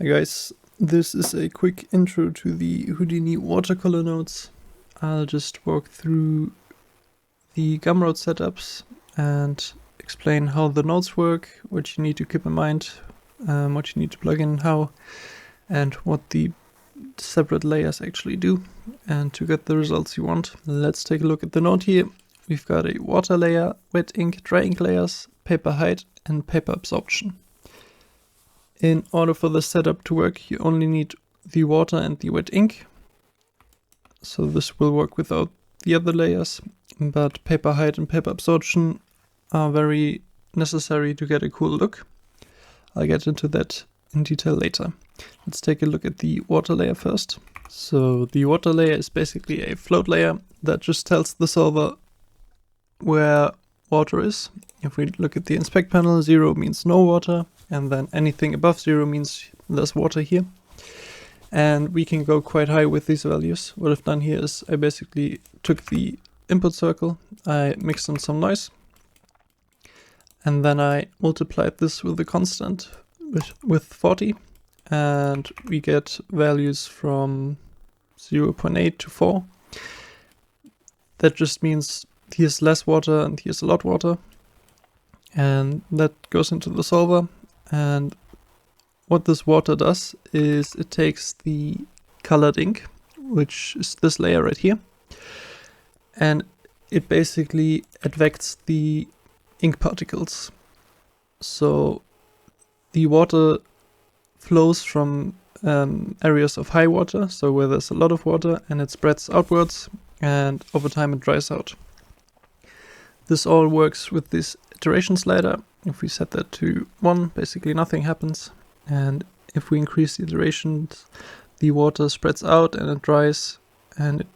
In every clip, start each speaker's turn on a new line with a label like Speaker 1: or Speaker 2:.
Speaker 1: Hi guys, this is a quick intro to the Houdini watercolor nodes. I'll just walk through the Gumroad setups and explain how the nodes work, what you need to keep in mind, what you need to plug in how, and what the separate layers actually do, and to get the results you want. Let's take a look at the node here. We've got a water layer, wet ink, dry ink layers, paper height, and paper absorption. In order for the setup to work, you only need the water and the wet ink. So this will work without the other layers, but paper height and paper absorption are very necessary to get a cool look. I'll get into that in detail later. Let's take a look at the water layer first. So the water layer is basically a float layer that just tells the solver where water is. If we look at the inspect panel, 0 means no water, and then anything above 0 means there's water here. And we can go quite high with these values. What I've done here is I basically took the input circle, I mixed in some noise, and then I multiplied this with a constant with 40, and we get values from 0.8 to 4. That just means here's less water and here's a lot water, and that goes into the solver. And what this water does is it takes the colored ink, which is this layer right here, and it basically advects the ink particles. So the water flows from areas of high water, so where there's a lot of water, and it spreads outwards, and over time it dries out. This all works with this iteration slider. If we set that to 1, basically nothing happens. And if we increase the iterations, the water spreads out and it dries and it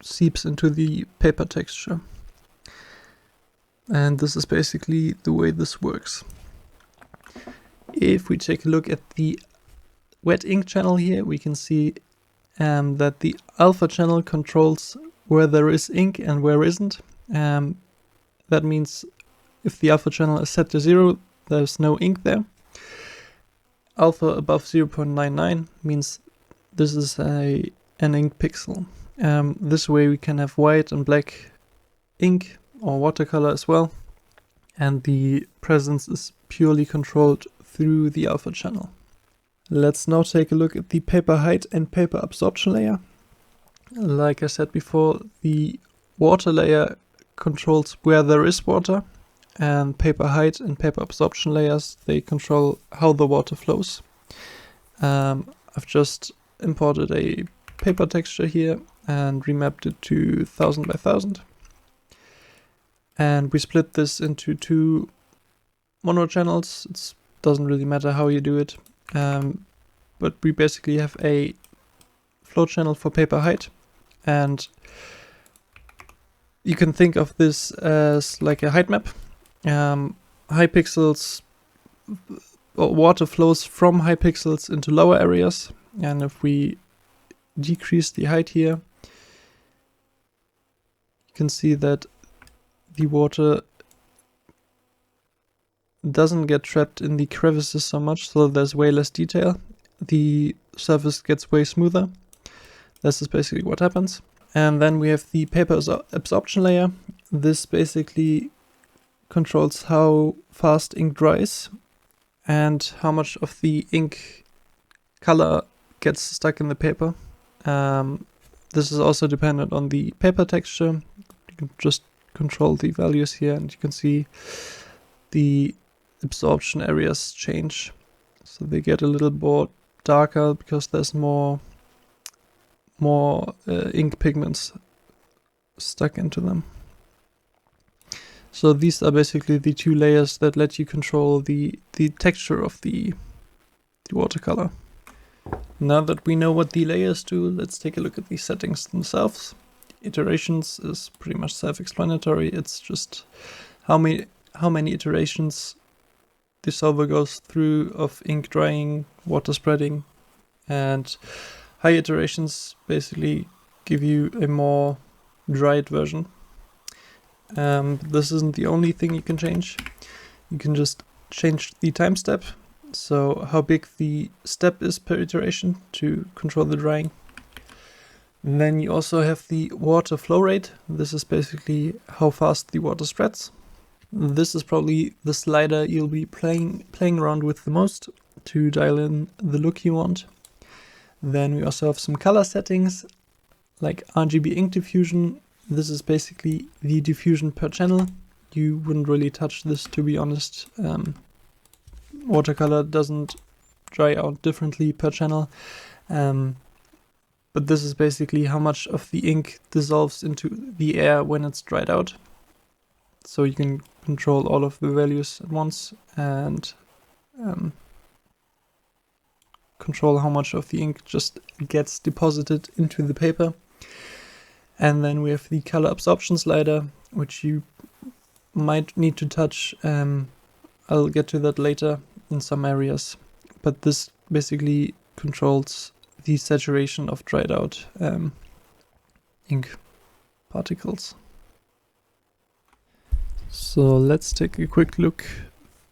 Speaker 1: seeps into the paper texture. And this is basically the way this works. If we take a look at the wet ink channel here, we can see that the alpha channel controls where there is ink and where isn't. That means if the alpha channel is set to 0, there's no ink there. Alpha above 0.99 means this is an ink pixel. This way we can have white and black ink or watercolor as well, and the presence is purely controlled through the alpha channel. Let's now take a look at the paper height and paper absorption layer. Like I said before, the water layer controls where there is water, and paper height and paper absorption layers, they control how the water flows. I've just imported a paper texture here and remapped it to 1000 by 1000. And we split this into 2 mono channels. It doesn't really matter how you do it. But we basically have a float channel for paper height, and you can think of this as like a height map. High pixels, or water flows from high pixels into lower areas, and if we decrease the height here, you can see that the water doesn't get trapped in the crevices so much, so there's way less detail. The surface gets way smoother. This is basically what happens. And then we have the paper absorption layer. This basically controls how fast ink dries and how much of the ink color gets stuck in the paper. This is also dependent on the paper texture. You can just control the values here, and you can see the absorption areas change. So they get a little more darker because there's more ink pigments stuck into them. So these are basically the 2 layers that let you control the texture of the watercolor. Now that we know what the layers do, let's take a look at the settings themselves. Iterations is pretty much self-explanatory. It's just how many iterations the solver goes through of ink drying, water spreading, and high iterations basically give you a more dried version. This isn't the only thing you can change. You can just change the time step. so how big the step is per iteration to control the drying. And then you also have the water flow rate. This is basically how fast the water spreads. This is probably the slider you'll be playing around with the most to dial in the look you want. Then we also have some color settings like RGB ink diffusion. This is basically the diffusion per channel. You wouldn't really touch this, to be honest. Watercolor doesn't dry out differently per channel. But this is basically how much of the ink dissolves into the air when it's dried out. So you can control all of the values at once and control how much of the ink just gets deposited into the paper. And then we have the color absorption slider, which you might need to touch. I'll get to that later in some areas. But this basically controls the saturation of dried out ink particles. So let's take a quick look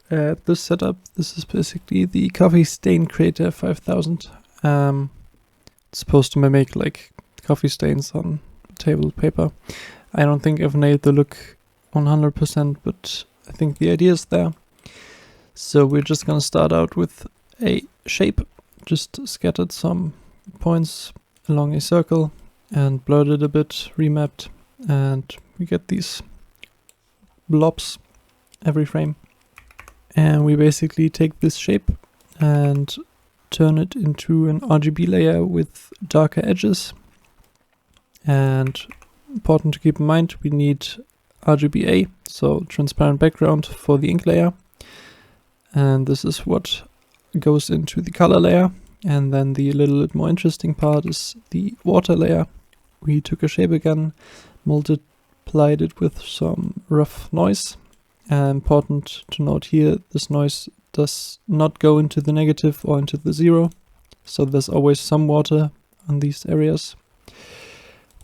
Speaker 1: at this setup. This is basically the Coffee Stain Creator 5000. It's supposed to mimic like coffee stains on table paper. I don't think I've nailed the look 100%, but I think the idea is there. So we're just gonna start out with a shape. Just scattered some points along a circle and blurred it a bit, remapped, and we get these blobs every frame. And we basically take this shape and turn it into an RGB layer with darker edges. And important to keep in mind, we need RGBA, so transparent background for the ink layer. And this is what goes into the color layer. And then the little bit more interesting part is the water layer. We took a shape again, multiplied it with some rough noise. Important to note here, this noise does not go into the negative or into the zero. So there's always some water on these areas.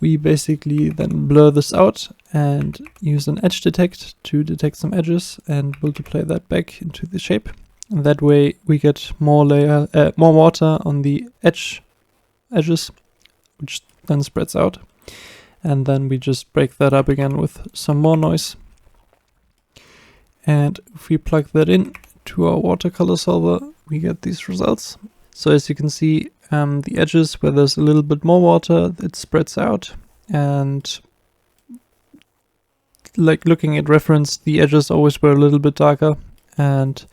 Speaker 1: We basically then blur this out and use an edge detect to detect some edges and multiply that back into the shape. And that way we get more water on the edges, which then spreads out. And then we just break that up again with some more noise. And if we plug that in to our watercolor solver, we get these results. So as you can see, the edges where there's a little bit more water, it spreads out. And like looking at reference, the edges always were a little bit darker. And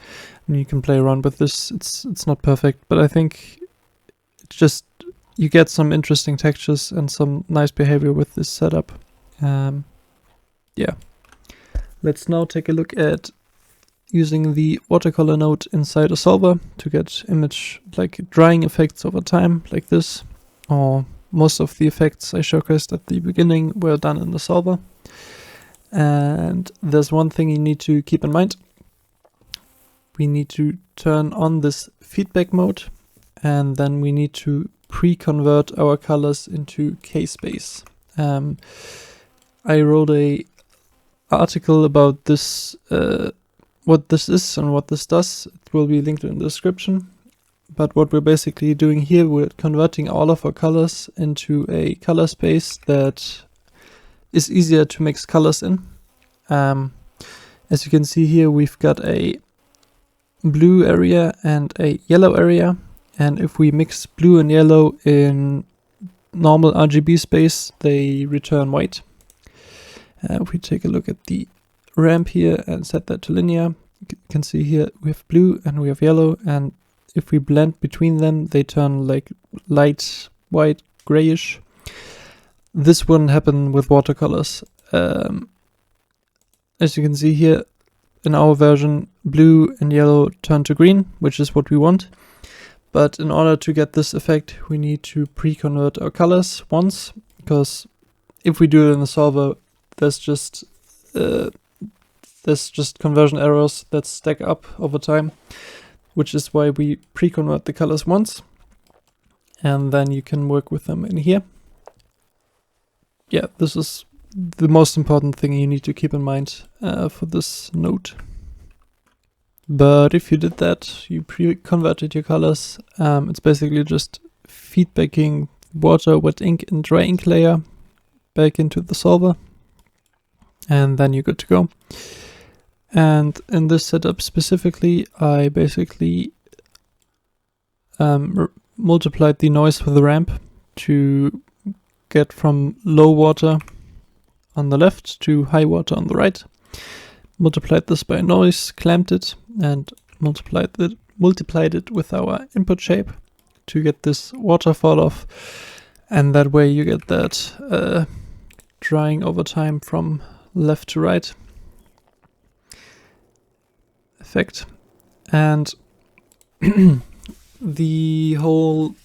Speaker 1: you can play around with this. It's not perfect, but I think it's just you get some interesting textures and some nice behavior with this setup. Yeah. Let's now take a look at using the watercolor node inside a solver to get image like drying effects over time like this, or most of the effects I showcased at the beginning were done in the solver. And there's one thing you need to keep in mind. We need to turn on this feedback mode, and then we need to pre-convert our colors into K-space. I wrote a article about this, what this is and what this does. It will be linked in the description. But what we're basically doing here, we're converting all of our colors into a color space that is easier to mix colors in. As you can see here, we've got a blue area and a yellow area. And if we mix blue and yellow in normal RGB space, they return white. If we take a look at the ramp here and set that to linear, you can see here we have blue and we have yellow, and if we blend between them, they turn like light white, grayish. This wouldn't happen with watercolors. As you can see here, in our version, blue and yellow turn to green, which is what we want. But in order to get this effect, we need to pre-convert our colors once, because if we do it in the solver, there's just conversion errors that stack up over time, which is why we pre-convert the colors once, and then you can work with them in here. Yeah, this is the most important thing you need to keep in mind for this node. But if you did that, you pre-converted your colors. It's basically just feedbacking water, wet ink, and dry ink layer back into the solver, and then you're good to go. And in this setup specifically, I basically multiplied the noise with the ramp to get from low water on the left to high water on the right. Multiplied this by noise, clamped it, and multiplied it with our input shape to get this waterfall off, and that way you get that drying over time from left to right effect. And the whole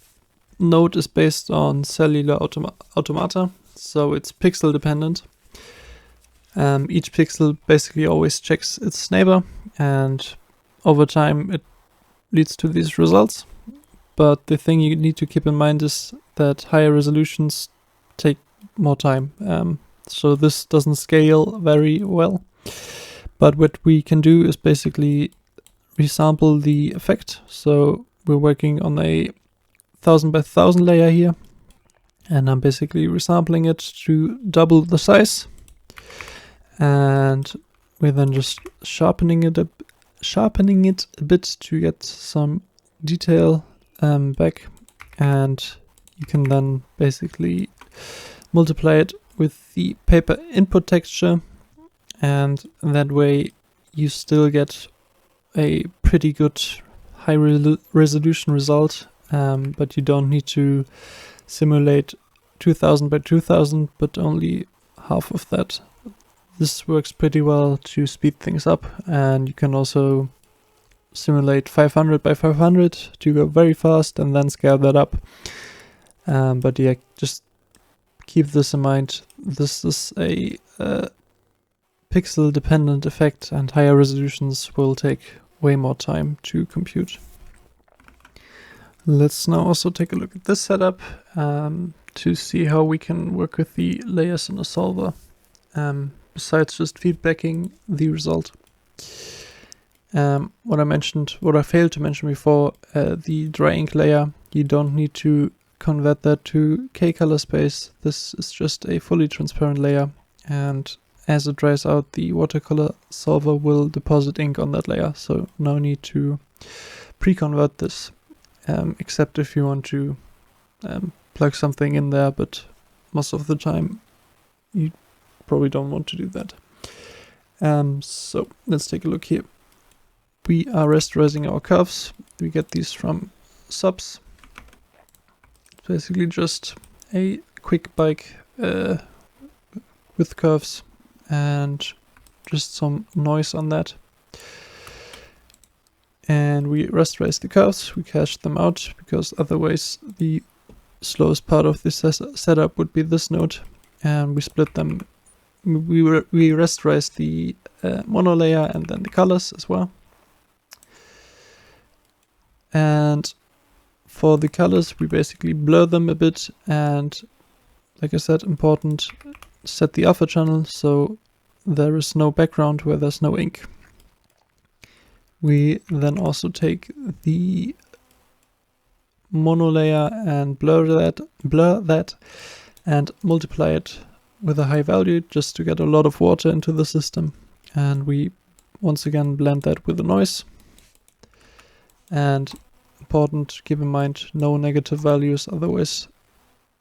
Speaker 1: node is based on cellular automata, so it's pixel dependent. Each pixel basically always checks its neighbor, and over time it leads to these results. But the thing you need to keep in mind is that higher resolutions take more time, so this doesn't scale very well. But what we can do is basically resample the effect. So we're working on a 1000 by 1000 layer here, and I'm basically resampling it to double the size. And we're then just sharpening it a bit to get some detail back, and you can then basically multiply it with the paper input texture, and that way you still get a pretty good high resolution result, but you don't need to simulate 2000 by 2000, but only half of that. This works pretty well to speed things up, and you can also simulate 500 by 500 to go very fast and then scale that up. But yeah, just keep this in mind. This is a pixel dependent effect, and higher resolutions will take way more time to compute. Let's now also take a look at this setup to see how we can work with the layers in a solver, besides just feedbacking the result. What I failed to mention before, the dry ink layer, you don't need to convert that to K-color space. This is just a fully transparent layer, and as it dries out, the watercolor solver will deposit ink on that layer, so no need to pre-convert this, except if you want to plug something in there, but most of the time you probably don't want to do that. So let's take a look here. We are rasterizing our curves. We get these from subs. It's basically just a quick bike with curves and just some noise on that. And we rasterize the curves, we cache them out, because otherwise the slowest part of this setup would be this node. And we split them. We rasterize the mono layer and then the colors as well. And for the colors, we basically blur them a bit, and like I said, important, set the alpha channel so there is no background where there's no ink. We then also take the mono layer and blur that and multiply it with a high value just to get a lot of water into the system. And we once again blend that with the noise. And important, keep in mind no negative values, otherwise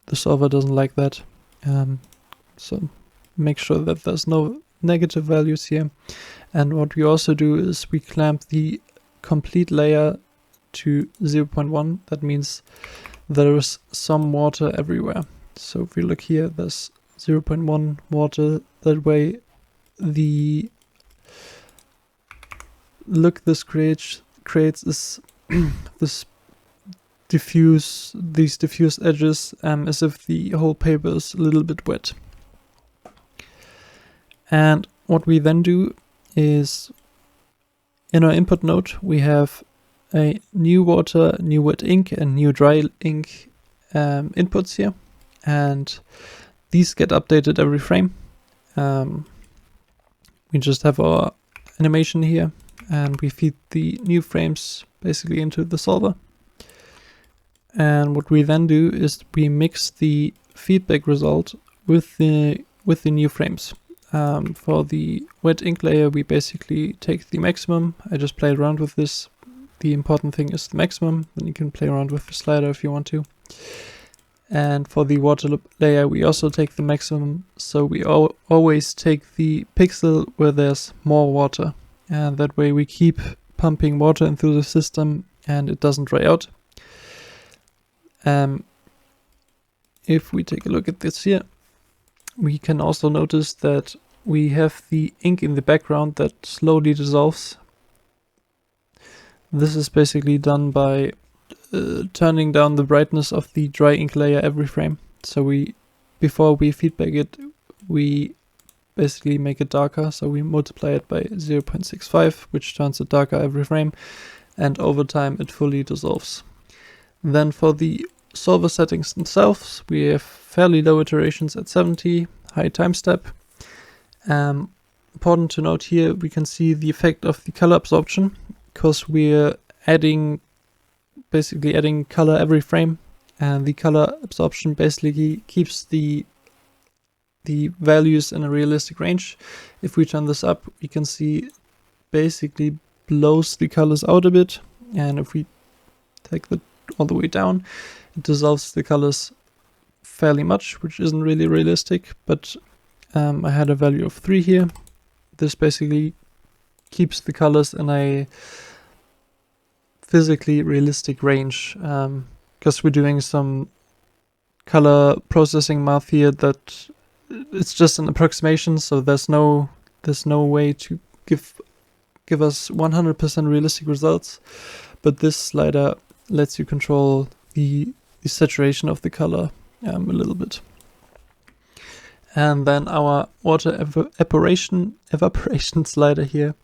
Speaker 1: the solver doesn't like that. So make sure that there's no negative values here. And what we also do is we clamp the complete layer to 0.1. That means there is some water everywhere. So if we look here, there's 0.1 water. That way the look this creates is these diffuse edges, as if the whole paper is a little bit wet. And what we then do is, in our input node, we have a new water, new wet ink, and new dry ink inputs here, and these get updated every frame. We just have our animation here, and we feed the new frames basically into the solver. And what we then do is we mix the feedback result with the new frames. For the wet ink layer, we basically take the maximum. I just played around with this. The important thing is the maximum. Then you can play around with the slider if you want to. And for the water layer, we also take the maximum. So we always take the pixel where there's more water. And that way we keep pumping water into the system and it doesn't dry out. If we take a look at this here, we can also notice that we have the ink in the background that slowly dissolves. This is basically done by turning down the brightness of the dry ink layer every frame. So before we feedback it, we basically make it darker. So we multiply it by 0.65, which turns it darker every frame. And over time it fully dissolves. Then for the solver settings themselves, we have fairly low iterations at 70, high time step. Important to note here, we can see the effect of the color absorption, because we're basically adding color every frame, and the color absorption basically keeps the values in a realistic range. If we turn this up, we can see basically blows the colors out a bit, and if we take that all the way down, it dissolves the colors fairly much, which isn't really realistic, but I had a value of 3 here. This basically keeps the colors in a physically realistic range, because we're doing some color processing math here that it's just an approximation, so there's no way to give us 100% realistic results, but this slider lets you control the saturation of the color a little bit. And then our water evaporation slider here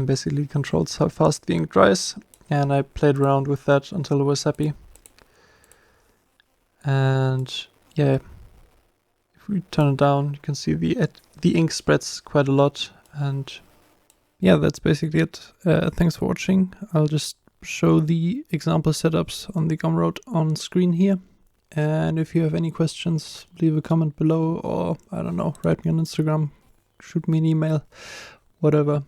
Speaker 1: basically controls how fast the ink dries, and I played around with that until I was happy. And yeah, if we turn it down, you can see the ink spreads quite a lot. And yeah, that's basically it. Thanks for watching. I'll just show the example setups on the Gumroad on screen here. And if you have any questions, leave a comment below, or I don't know, write me on Instagram, shoot me an email, whatever.